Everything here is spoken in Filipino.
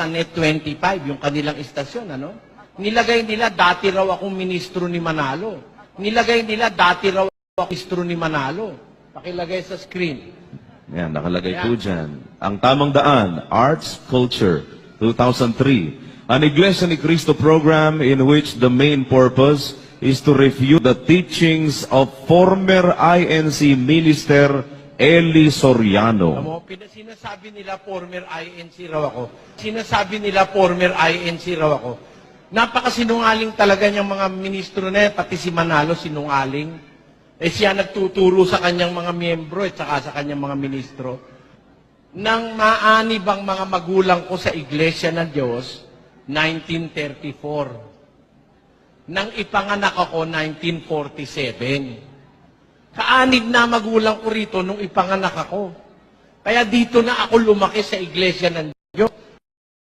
sa Net 25, yung kanilang istasyon, ano? Nilagay nila, dati raw akong ministro ni Manalo. Nilagay nila, dati raw akong ministro ni Manalo. Pakilagay sa screen. Yan, nakalagay po dyan. Ang tamang daan, Arts, Culture, 2003. An Iglesia ni Cristo program in which the main purpose is to refute the teachings of former INC minister Eli Soriano. Alam mo, sinasabi nila former INC raw ako. Sinasabi nila former INC raw ako. Napakasinungaling talaga niyang mga ministro na yan, pati si Manalo sinungaling. Siya nagtuturo sa kanyang mga miyembro at saka sa kanyang mga ministro. Nang maanib ang mga magulang ko sa Iglesia ng Diyos, 1934. Nang ipanganak ako, 1947. Kaanib na magulang ko rito nung ipanganak ako. Kaya dito na ako lumaki sa Iglesia ng